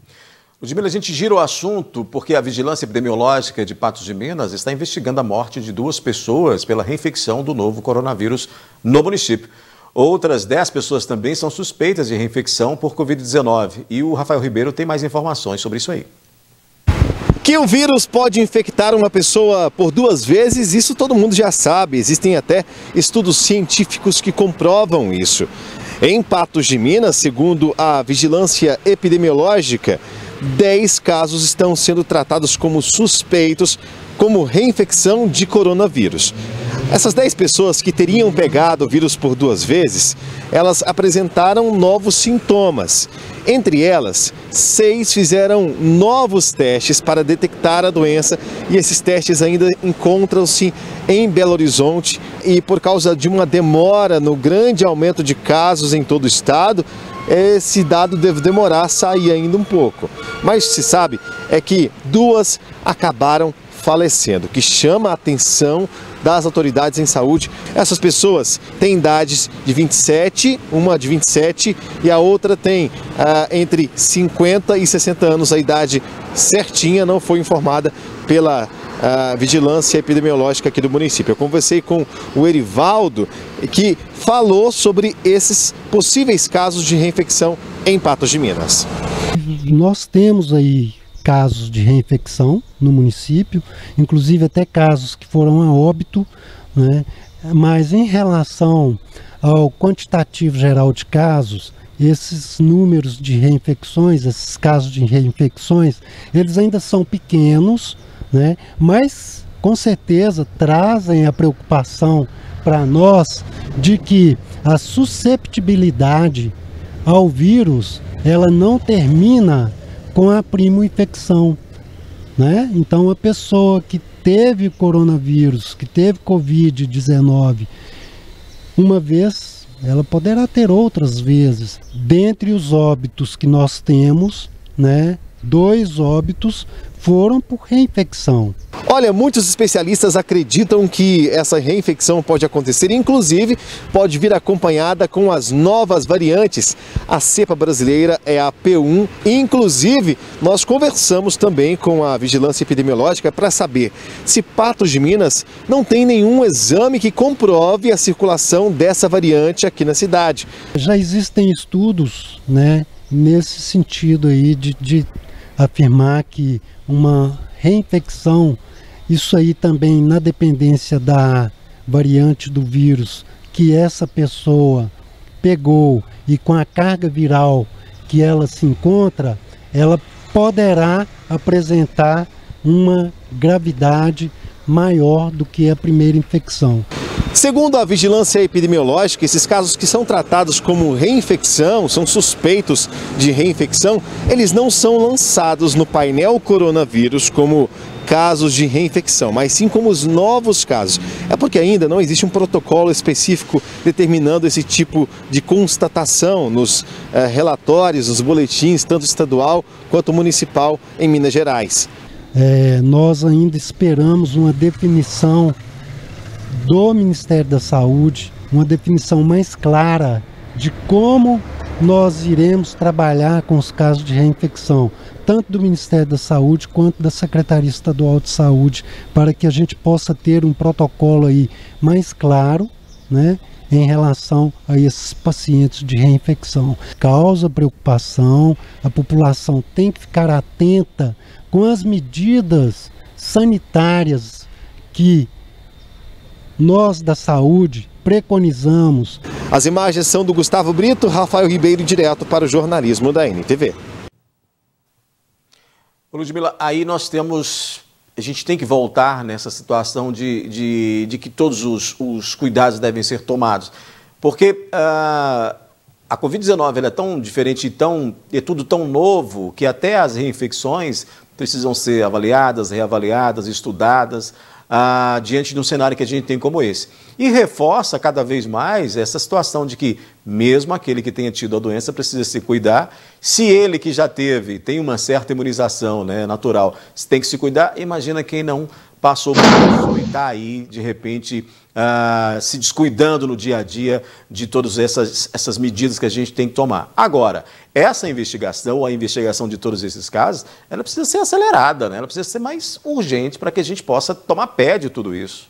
Ludmila, a gente gira o assunto porque a Vigilância Epidemiológica de Patos de Minas está investigando a morte de 2 pessoas pela reinfecção do novo coronavírus no município. Outras 10 pessoas também são suspeitas de reinfecção por Covid-19. E o Rafael Ribeiro tem mais informações sobre isso aí. Que o vírus pode infectar uma pessoa por 2 vezes, isso todo mundo já sabe. Existem até estudos científicos que comprovam isso. Em Patos de Minas, segundo a Vigilância Epidemiológica, 10 casos estão sendo tratados como suspeitos como reinfecção de coronavírus. Essas 10 pessoas que teriam pegado o vírus por 2 vezes, elas apresentaram novos sintomas. Entre elas, 6 fizeram novos testes para detectar a doença e esses testes ainda encontram-se em Belo Horizonte e por causa de uma demora no grande aumento de casos em todo o estado, esse dado deve demorar a sair ainda um pouco. Mas se sabe é que 2 acabaram falecendo, que chama a atenção das autoridades em saúde. Essas pessoas têm idades de 27, uma de 27 e a outra tem entre 50 e 60 anos. A idade certinha não foi informada pela vigilância epidemiológica aqui do município. Eu conversei com o Erivaldo, que falou sobre esses possíveis casos de reinfecção em Patos de Minas. Nós temos aí casos de reinfecção no município, inclusive até casos que foram a óbito, né? Mas em relação ao quantitativo geral de casos, esses números de reinfecções, esses casos de reinfecções, eles ainda são pequenos, né? Mas com certeza trazem a preocupação para nós de que a susceptibilidade ao vírus, ela não termina com a primo-infecção, né? Então a pessoa que teve coronavírus, que teve Covid-19 uma vez, ela poderá ter outras vezes. Dentre os óbitos que nós temos, né, 2 óbitos foram por reinfecção. Olha, muitos especialistas acreditam que essa reinfecção pode acontecer, inclusive pode vir acompanhada com as novas variantes. A cepa brasileira é a P1. Inclusive, nós conversamos também com a Vigilância Epidemiológica para saber se Patos de Minas não tem nenhum exame que comprove a circulação dessa variante aqui na cidade. Já existem estudos, né, nesse sentido aí de afirmar que uma reinfecção, isso aí também na dependência da variante do vírus que essa pessoa pegou e com a carga viral que ela se encontra, ela poderá apresentar uma gravidade maior do que a primeira infecção. Segundo a Vigilância Epidemiológica, esses casos que são tratados como reinfecção, são suspeitos de reinfecção, eles não são lançados no painel coronavírus como casos de reinfecção, mas sim como os novos casos. É porque ainda não existe um protocolo específico determinando esse tipo de constatação nos relatórios, nos boletins, tanto estadual quanto municipal em Minas Gerais. Nós ainda esperamos uma definição do Ministério da Saúde, uma definição mais clara de como nós iremos trabalhar com os casos de reinfecção, tanto do Ministério da Saúde quanto da Secretaria Estadual de Saúde, para que a gente possa ter um protocolo aí mais claro, né, em relação a esses pacientes de reinfecção. Causa preocupação, a população tem que ficar atenta com as medidas sanitárias que nós da saúde preconizamos. As imagens são do Gustavo Brito, Rafael Ribeiro, direto para o jornalismo da NTV. Ludmila, aí nós temos, a gente tem que voltar nessa situação de que todos os cuidados devem ser tomados, porque a Covid-19 é tão diferente, é tudo tão novo, que até as reinfecções precisam ser avaliadas, reavaliadas, estudadas, diante de um cenário que a gente tem como esse. E reforça cada vez mais essa situação de que mesmo aquele que tenha tido a doença precisa se cuidar. Se ele que já teve, tem uma certa imunização, né, natural, tem que se cuidar, imagina quem não passou por isso e está aí, de repente, se descuidando no dia a dia de todas essas medidas que a gente tem que tomar. Agora, essa investigação, a investigação de todos esses casos, ela precisa ser acelerada, né? Ela precisa ser mais urgente para que a gente possa tomar pé de tudo isso.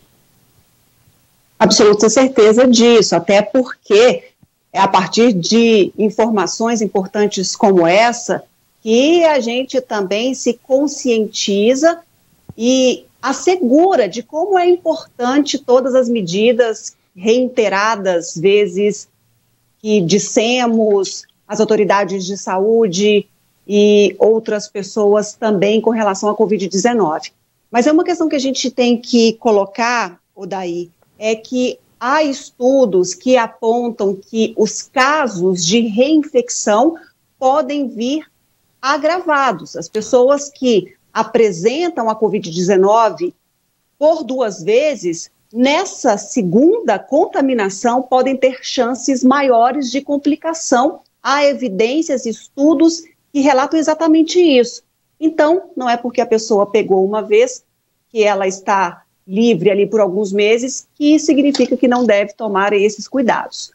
Absoluta certeza disso, até porque é a partir de informações importantes como essa que a gente também se conscientiza e assegura de como é importante todas as medidas reiteradas vezes que dissemos, as autoridades de saúde e outras pessoas também com relação à Covid-19. Mas é uma questão que a gente tem que colocar, Odaí, é que há estudos que apontam que os casos de reinfecção podem vir agravados. As pessoas que apresentam a Covid-19 por 2 vezes, nessa segunda contaminação podem ter chances maiores de complicação. Há evidências, estudos que relatam exatamente isso. Então, não é porque a pessoa pegou uma vez que ela está livre ali por alguns meses que significa que não deve tomar esses cuidados.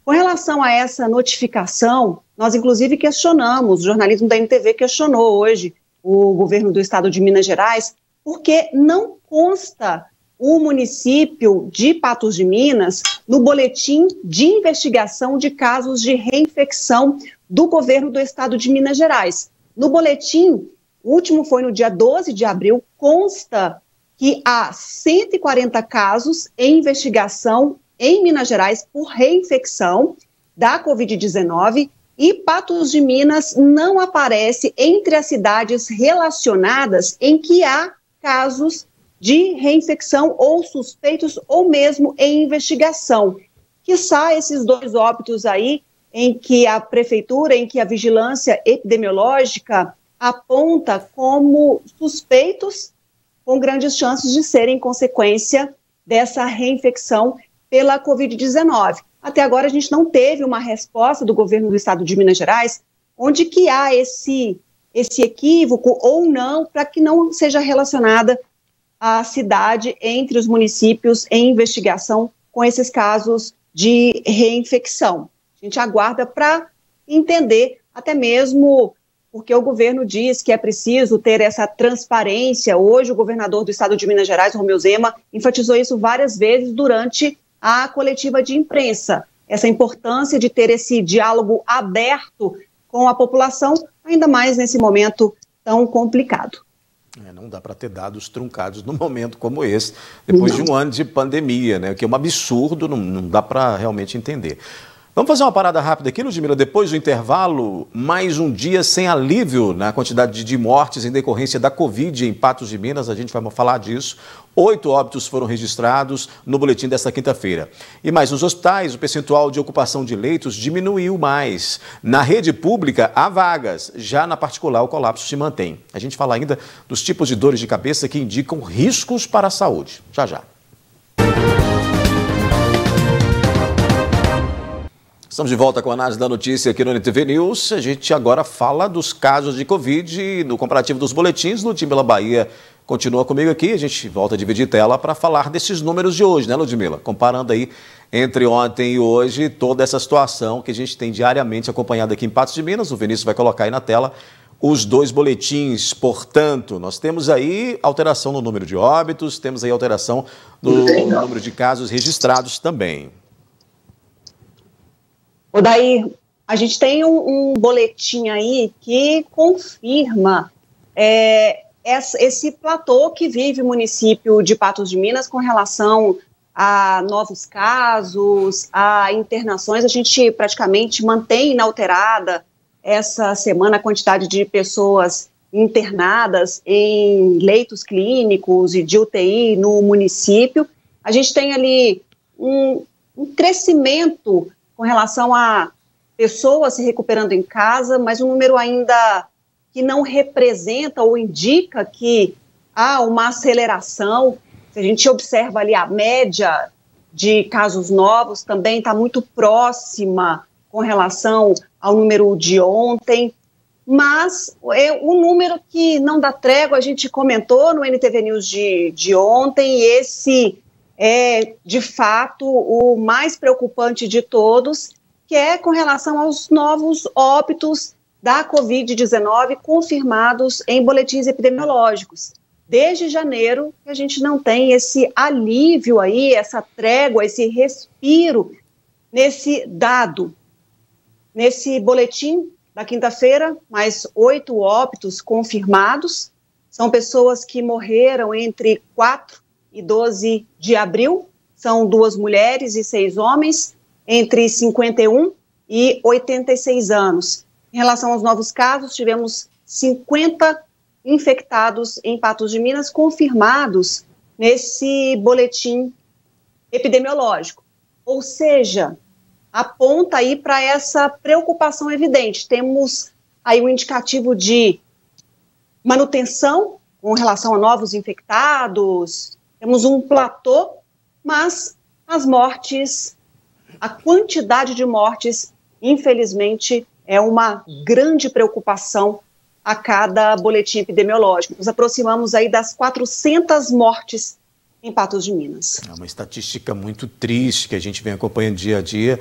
Com relação a essa notificação, nós inclusive questionamos, o jornalismo da NTV questionou hoje o governo do estado de Minas Gerais, porque não consta o município de Patos de Minas no boletim de investigação de casos de reinfecção do governo do estado de Minas Gerais. No boletim, o último foi no dia 12 de abril, consta que há 140 casos em investigação em Minas Gerais por reinfecção da Covid-19 e Patos de Minas não aparece entre as cidades relacionadas em que há casos de reinfecção ou suspeitos ou mesmo em investigação. Quiçá esses 2 óbitos aí em que a prefeitura, em que a vigilância epidemiológica aponta como suspeitos com grandes chances de serem consequência dessa reinfecção pela Covid-19. Até agora a gente não teve uma resposta do governo do estado de Minas Gerais onde que há esse equívoco ou não, para que não seja relacionada a cidade entre os municípios em investigação com esses casos de reinfecção. A gente aguarda para entender, até mesmo porque o governo diz que é preciso ter essa transparência. Hoje o governador do estado de Minas Gerais, Romeu Zema, enfatizou isso várias vezes durante a coletiva de imprensa, essa importância de ter esse diálogo aberto com a população, ainda mais nesse momento tão complicado. Não dá para ter dados truncados num momento como esse, depois de um ano de pandemia, né? Que é um absurdo, não dá para realmente entender. Vamos fazer uma parada rápida aqui, Ludmila. Depois do intervalo, mais um dia sem alívio na quantidade de mortes em decorrência da Covid em Patos de Minas. A gente vai falar disso. 8 óbitos foram registrados no boletim desta quinta-feira. E mais, nos hospitais, o percentual de ocupação de leitos diminuiu mais. Na rede pública, há vagas. Já na particular, o colapso se mantém. A gente fala ainda dos tipos de dores de cabeça que indicam riscos para a saúde. Já, já. Estamos de volta com a análise da notícia aqui no NTV News. A gente agora fala dos casos de Covid no comparativo dos boletins. Ludmila Bahia continua comigo aqui. A gente volta a dividir tela para falar desses números de hoje, né, Ludmila? Comparando aí entre ontem e hoje toda essa situação que a gente tem diariamente acompanhado aqui em Patos de Minas. O Vinícius vai colocar aí na tela os 2 boletins. Portanto, nós temos aí alteração no número de óbitos, temos aí alteração no número de casos registrados também. Daí, a gente tem um boletim aí que confirma esse platô que vive o município de Patos de Minas com relação a novos casos, a internações. A gente praticamente mantém inalterada essa semana a quantidade de pessoas internadas em leitos clínicos e de UTI no município. A gente tem ali um crescimento com relação a pessoas se recuperando em casa, mas um número ainda que não representa ou indica que há uma aceleração. Se a gente observa ali a média de casos novos, também está muito próxima com relação ao número de ontem, mas é um número que não dá trégua. A gente comentou no NTV News de ontem, e esse é, de fato, o mais preocupante de todos, que é com relação aos novos óbitos da Covid-19 confirmados em boletins epidemiológicos. Desde janeiro, a gente não tem esse alívio aí, essa trégua, esse respiro nesse dado. Nesse boletim da quinta-feira, mais 8 óbitos confirmados. São pessoas que morreram entre 4 e 12 de abril, são 2 mulheres e 6 homens, entre 51 e 86 anos. Em relação aos novos casos, tivemos 50 infectados em Patos de Minas confirmados nesse boletim epidemiológico. Ou seja, aponta aí para essa preocupação evidente. Temos aí um indicativo de manutenção com relação a novos infectados, temos um platô, mas as mortes, a quantidade de mortes, infelizmente, é uma grande preocupação a cada boletim epidemiológico. Nos aproximamos aí das 400 mortes em Patos de Minas. É uma estatística muito triste que a gente vem acompanhando dia a dia.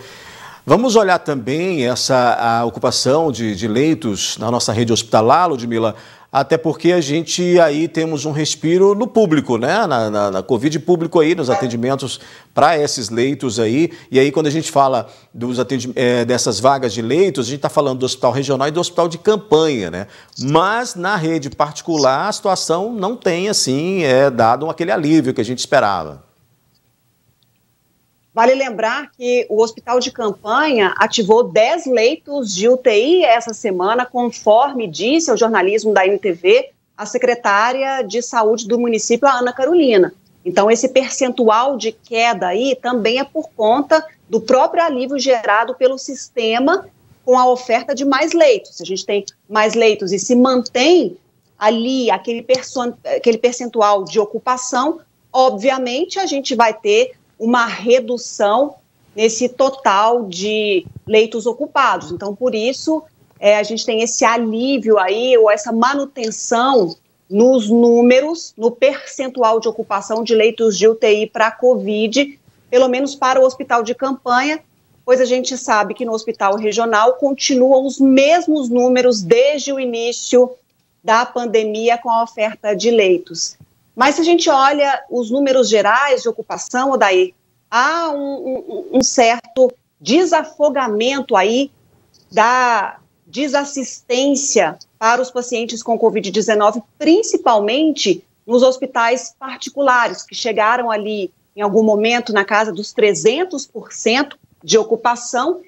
Vamos olhar também a ocupação de leitos na nossa rede hospitalar, Ludmila, até porque a gente aí temos um respiro no público, né? Na Covid público aí, nos atendimentos para esses leitos aí. E aí quando a gente fala dessas vagas de leitos, a gente está falando do hospital regional e do hospital de campanha, né? Mas na rede particular a situação não tem, assim, dado aquele alívio que a gente esperava. Vale lembrar que o hospital de campanha ativou 10 leitos de UTI essa semana, conforme disse ao jornalismo da NTV a secretária de saúde do município, a Ana Carolina. Então, esse percentual de queda aí também é por conta do próprio alívio gerado pelo sistema com a oferta de mais leitos. Se a gente tem mais leitos e se mantém ali aquele percentual de ocupação, obviamente a gente vai ter uma redução nesse total de leitos ocupados. Então, por isso, a gente tem esse alívio aí, ou essa manutenção nos números, no percentual de ocupação de leitos de UTI para a Covid, pelo menos para o hospital de campanha, pois a gente sabe que no hospital regional continuam os mesmos números desde o início da pandemia com a oferta de leitos. Mas se a gente olha os números gerais de ocupação, Odair, há um certo desafogamento aí da desassistência para os pacientes com Covid-19, principalmente nos hospitais particulares, que chegaram ali em algum momento na casa dos 300% de ocupação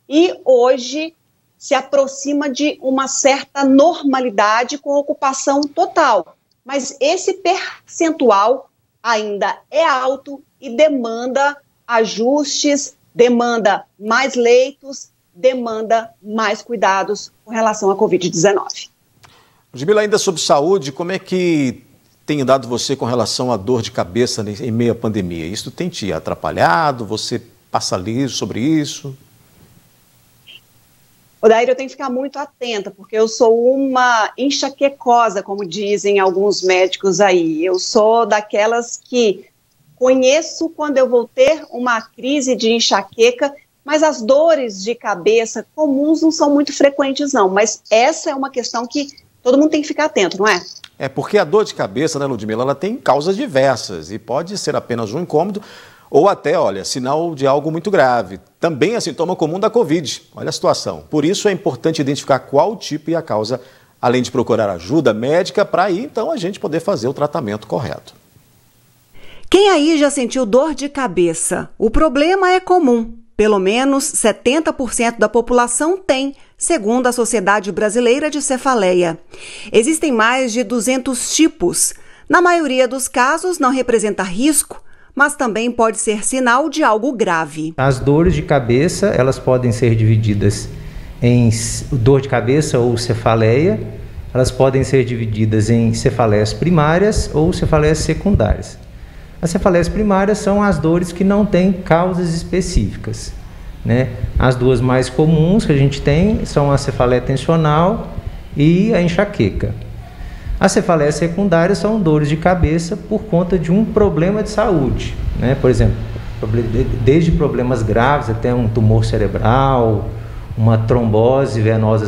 e hoje se aproxima de uma certa normalidade com ocupação total. Mas esse percentual ainda é alto e demanda ajustes, demanda mais leitos, demanda mais cuidados com relação à Covid-19. Ludmila, ainda sobre saúde, como é que tem dado você com relação à dor de cabeça em meio à pandemia? Isso tem te atrapalhado? Você passa liso sobre isso? Odair, eu tenho que ficar muito atenta, porque eu sou uma enxaquecosa, como dizem alguns médicos aí. Eu sou daquelas que conheço quando eu vou ter uma crise de enxaqueca, mas as dores de cabeça comuns não são muito frequentes, não. Mas essa é uma questão que todo mundo tem que ficar atento, não é? É porque a dor de cabeça, né, Ludmila, ela tem causas diversas e pode ser apenas um incômodo ou até, olha, sinal de algo muito grave. Também é sintoma comum da Covid. Olha a situação. Por isso é importante identificar qual o tipo e a causa, além de procurar ajuda médica para aí, então, a gente poder fazer o tratamento correto. Quem aí já sentiu dor de cabeça? O problema é comum. Pelo menos 70% da população tem, segundo a Sociedade Brasileira de Cefaleia. Existem mais de 200 tipos. Na maioria dos casos, não representa risco, mas também pode ser sinal de algo grave. As dores de cabeça, elas podem ser divididas em dor de cabeça ou cefaleia, elas podem ser divididas em cefaleias primárias ou cefaleias secundárias. As cefaleias primárias são as dores que não têm causas específicas, né? As duas mais comuns que a gente tem são a cefaleia tensional e a enxaqueca. As cefaleias secundárias são dores de cabeça por conta de um problema de saúde, né? Por exemplo, desde problemas graves até um tumor cerebral, uma trombose venosa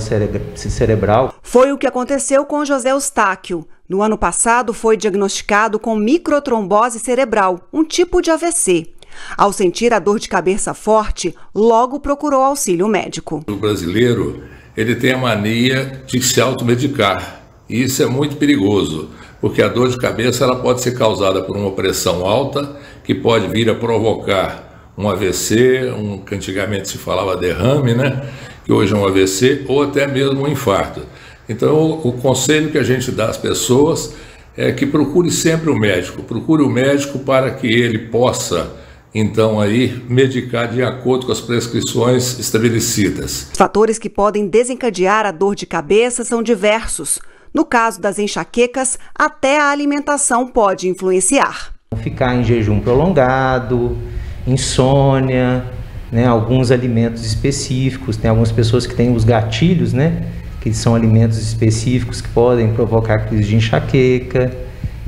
cerebral. Foi o que aconteceu com José Eustáquio. No ano passado, foi diagnosticado com microtrombose cerebral, um tipo de AVC. Ao sentir a dor de cabeça forte, logo procurou auxílio médico. O brasileiro, ele tem a mania de se automedicar. E isso é muito perigoso, porque a dor de cabeça ela pode ser causada por uma pressão alta, que pode vir a provocar um AVC, que antigamente se falava derrame, né? Que hoje é um AVC, ou até mesmo um infarto. Então, o conselho que a gente dá às pessoas é que procure sempre o médico. Procure o médico para que ele possa então aí medicar de acordo com as prescrições estabelecidas. Os fatores que podem desencadear a dor de cabeça são diversos. No caso das enxaquecas, até a alimentação pode influenciar. Ficar em jejum prolongado, insônia, né, alguns alimentos específicos. Tem algumas pessoas que têm os gatilhos, né, que são alimentos específicos que podem provocar crise de enxaqueca,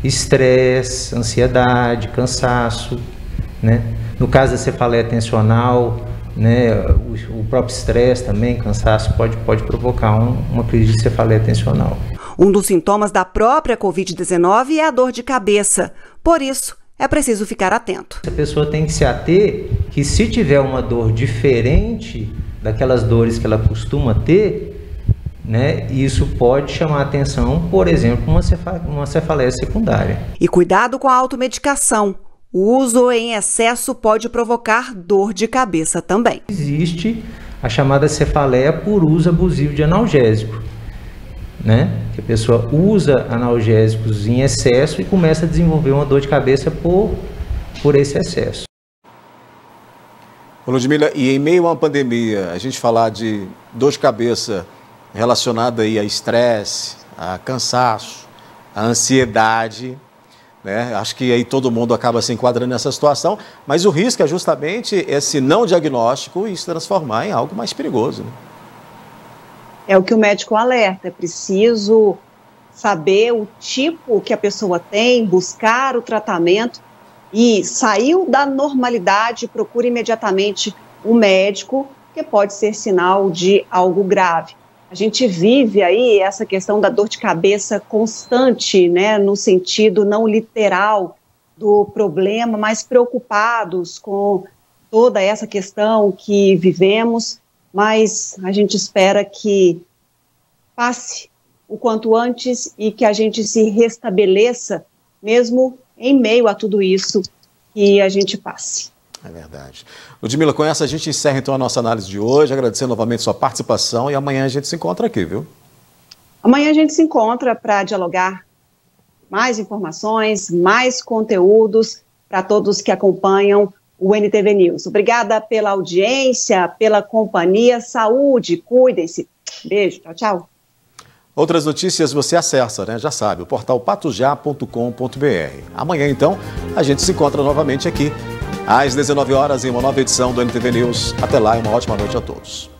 estresse, ansiedade, cansaço, né? No caso da cefaleia tensional, né, o próprio estresse também, cansaço, pode provocar uma crise de cefaleia tensional. Um dos sintomas da própria Covid-19 é a dor de cabeça. Por isso, é preciso ficar atento. A pessoa tem que se ater que se tiver uma dor diferente daquelas dores que ela costuma ter, né, isso pode chamar a atenção, por exemplo, uma cefaleia secundária. E cuidado com a automedicação. O uso em excesso pode provocar dor de cabeça também. Existe a chamada cefaleia por uso abusivo de analgésico, né? Que a pessoa usa analgésicos em excesso e começa a desenvolver uma dor de cabeça por esse excesso. Ludmila, e em meio a uma pandemia, a gente falar de dor de cabeça relacionada aí a estresse, a cansaço, a ansiedade, né? Acho que aí todo mundo acaba se enquadrando nessa situação, mas o risco é justamente esse não diagnóstico e se transformar em algo mais perigoso, né? É o que o médico alerta, é preciso saber o tipo que a pessoa tem, buscar o tratamento e saiu da normalidade, procure imediatamente o médico, que pode ser sinal de algo grave. A gente vive aí essa questão da dor de cabeça constante, né, no sentido não literal do problema, mas preocupados com toda essa questão que vivemos, mas a gente espera que passe o quanto antes e que a gente se restabeleça, mesmo em meio a tudo isso que a gente passe. É verdade. Ludmila, com essa a gente encerra então a nossa análise de hoje, agradecendo novamente sua participação e amanhã a gente se encontra aqui, viu? Amanhã a gente se encontra para dialogar mais informações, mais conteúdos para todos que acompanham o NTV News. Obrigada pela audiência, pela companhia, saúde, cuidem-se. Beijo, tchau, tchau. Outras notícias você acessa, né? Já sabe, o portal patujá.com.br. Amanhã então a gente se encontra novamente aqui às 19 horas em uma nova edição do NTV News. Até lá e uma ótima noite a todos.